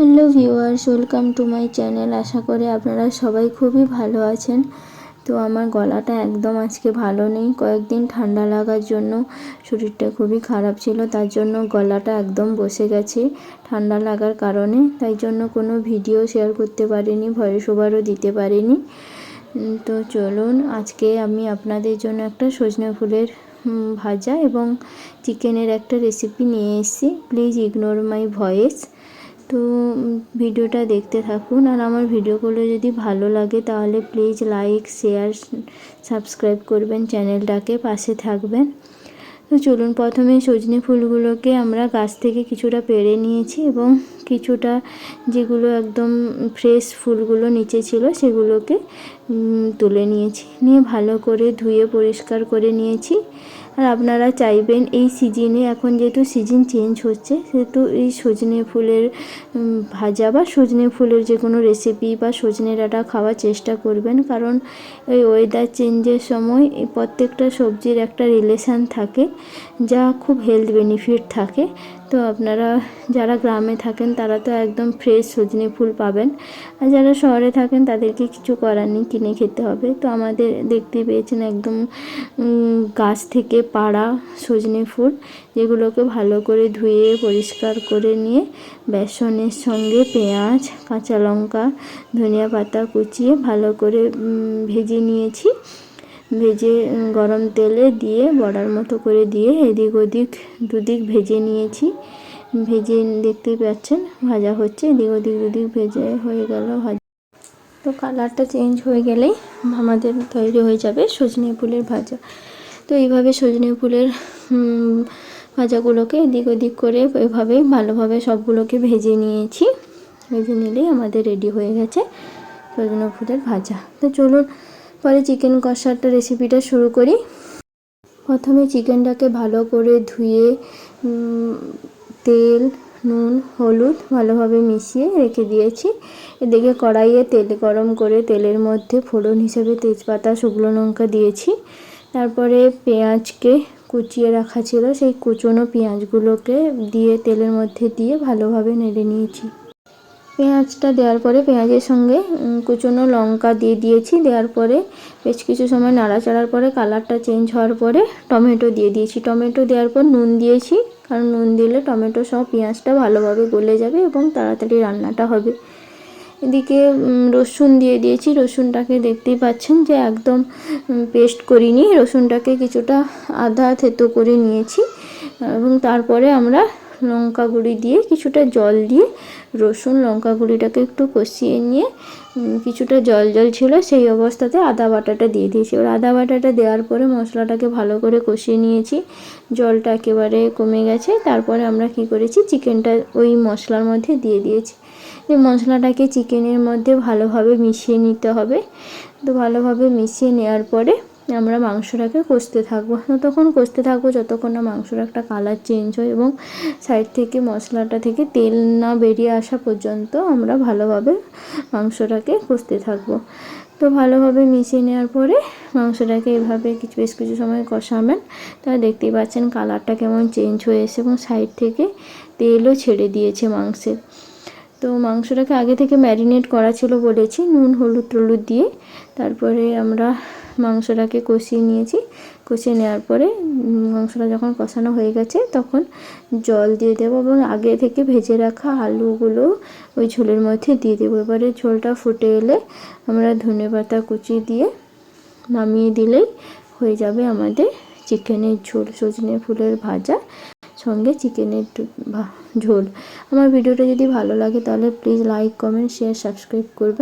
Hello viewers, welcome to my channel. আশা করি আপনারা সবাই খুবই ভালো আছেন। তো আমার গলাটা একদম আজকে ভালো নেই। কয়েকদিন ঠান্ডা লাগার জন্য শরীরটা খুবই খারাপ ছিল, তার জন্য গলাটা একদম বসে গেছে ঠান্ডা লাগার কারণে। তাই জন্য কোনো ভিডিও শেয়ার করতে পারিনি, ভয়েস ওভারও দিতে পারিনি। তো চলুন, আজকে আমি আপনাদের জন্য একটা সজনে ফুলের ভাজা এবং চিকেনের একটা রেসিপি নিয়ে এসেছি। Please ignore my voice. তো ভিডিওটা দেখতে থাকুন। আর আমার ভিডিওগুলো যদি ভালো লাগে তাহলে প্লিজ লাইক, শেয়ার, সাবস্ক্রাইব করবেন, চ্যানেলটাকে পাশে থাকবেন। তো চলুন, প্রথমে সজনে ফুলগুলোকে আমরা গাছ থেকে কিছুটা পেড়ে নিয়েছি এবং কিছুটা যেগুলো একদম ফ্রেশ ফুলগুলো নিচে ছিল সেগুলোকে তুলে নিয়েছি, নিয়ে ভালো করে ধুয়ে পরিষ্কার করে নিয়েছি। আর আপনারা চাইবেন এই সিজনে, এখন যেহেতু সিজন চেঞ্জ হচ্ছে, সেহেতু এই সজনে ফুলের ভাজা বা সজনে ফুলের যে কোনো রেসিপি বা সজনে ডাঁটা খাওয়ার চেষ্টা করবেন, কারণ এই ওয়েদার চেঞ্জের সময় এই প্রত্যেকটা সবজির একটা রিলেশান থাকে, যা খুব হেলথ বেনিফিট থাকে। তো আপনারা যারা গ্রামে থাকেন তারা তো একদম ফ্রেশ সজনে ফুল পাবেন, আর যারা শহরে থাকেন তাদেরকে কিছু করার নেই, কিনে খেতে হবে। তো আমাদের দেখতে পেয়েছেন একদম গাছ থেকে পাড়া সজনে ফুল, যেগুলোকে ভালো করে ধুয়ে পরিষ্কার করে নিয়ে বেসনের সঙ্গে পেঁয়াজ, কাঁচা লঙ্কা, ধনিয়া পাতা কুচিয়ে ভালো করে ভেজে নিয়েছি। ভেজে গরম তেলে দিয়ে বড়ার মতো করে দিয়ে এদিক ওদিক দুদিক ভেজে নিয়েছি। ভেজে দেখতেই পাচ্ছেন ভাজা হচ্ছে, এদিক ওদিক দুদিক ভেজে হয়ে গেল ভাজা। তো কালারটা চেঞ্জ হয়ে গেলেই আমাদের তৈরি হয়ে যাবে সজনে ফুলের ভাজা। তো এইভাবে সজনে ফুলের ভাজাগুলোকে এদিক ওদিক করে এভাবে ভালোভাবে সবগুলোকে ভেজে নিয়েছি। ভেজে নিলেই আমাদের রেডি হয়ে গেছে সজনে ফুলের ভাজা। তো চলুন পরে চিকেন কষাটা রেসিপিটা শুরু করি। প্রথমে চিকেনটাকে ভালো করে ধুয়ে তেল, নুন, হলুদ ভালোভাবে মিশিয়ে রেখে দিয়েছি। এদিকে কড়াইয়ে তেল গরম করে তেলের মধ্যে ফোড়ন হিসেবে তেজপাতা, শুকনো লঙ্কা দিয়েছি। তারপরে পেঁয়াজকে কুচিয়ে রাখা ছিল, সেই কুচনো পেঁয়াজগুলোকে দিয়ে তেলের মধ্যে দিয়ে ভালোভাবে নেড়ে নিয়েছি। পেঁয়াজটা দেওয়ার পরে পেঁয়াজের সঙ্গে কুচনো লঙ্কা দিয়ে দিয়েছি। দেওয়ার পরে বেশ কিছু সময় নাড়াচাড়ার পরে কালারটা চেঞ্জ হওয়ার পরে টমেটো দিয়ে দিয়েছি। টমেটো দেওয়ার পর নুন দিয়েছি, কারণ নুন দিলে টমেটো সহ পেঁয়াজটা ভালোভাবে গলে যাবে এবং তাড়াতাড়ি রান্নাটা হবে। এদিকে রসুন দিয়ে দিয়েছি। রসুনটাকে দেখতেই পাচ্ছেন যে একদম পেস্ট করিনি, রসুনটাকে কিছুটা আধা থেতো করে নিয়েছি। এবং তারপরে আমরা লঙ্কা গুঁড়ি দিয়ে কিছুটা জল দিয়ে রসুন লঙ্কা গুঁড়িটাকে একটু কষিয়ে নিয়ে কিছুটা জল জল ছিল সেই অবস্থাতে আদা বাটাটা দিয়ে দিয়েছি। এবার আদা বাটাটা দেওয়ার পরে মশলাটাকে ভালো করে কষিয়ে নিয়েছি, জলটা একেবারে কমে গেছে। তারপরে আমরা কি করেছি, চিকেনটা ওই মশলার মধ্যে দিয়ে দিয়েছি। এই মশলাটাকে চিকেনের মধ্যে ভালোভাবে মিশিয়ে নিতে হবে। তো ভালোভাবে মিশিয়ে নেওয়ার পরে আমরা মাংসটাকে কষতে থাকবো। ততক্ষণ কষতে থাকবো যতক্ষণ না মাংসর একটা কালার চেঞ্জ হয় এবং সাইড থেকে মশলাটা থেকে তেল না বেরিয়ে আসা পর্যন্ত আমরা ভালোভাবে মাংসটাকে কষতে থাকবো। তো ভালোভাবে মিশিয়ে নেওয়ার পরে মাংসটাকে এভাবে বেশ কিছু সময় কষাবেন। তা দেখতেই পাচ্ছেন কালারটা কেমন চেঞ্জ হয়ে এসে এবং সাইড থেকে তেলও ছেড়ে দিয়েছে মাংসের। তো মাংসটাকে আগে থেকে ম্যারিনেট করা ছিল বলেছি, নুন হলুদ টলুদ দিয়ে। তারপরে আমরা মাংসটাকে কষিয়ে নিয়েছি। কষিয়ে নেওয়ার পরে মাংসটা যখন কষানো হয়ে গেছে তখন জল দিয়ে দেবো এবং আগে থেকে ভেজে রাখা আলুগুলো ওই ঝোলের মধ্যে দিয়ে দেবো। এবারে ঝোলটা ফুটে এলে আমরা ধনেপাতা কুচি দিয়ে নামিয়ে দিলেই হয়ে যাবে আমাদের চিকেনের ঝোল, সজনে ফুলের ভাজা সঙ্গে চিকেনের ঝোল। আমার ভিডিওটা যদি ভালো লাগে তাহলে please like, comment, share, subscribe করবেন।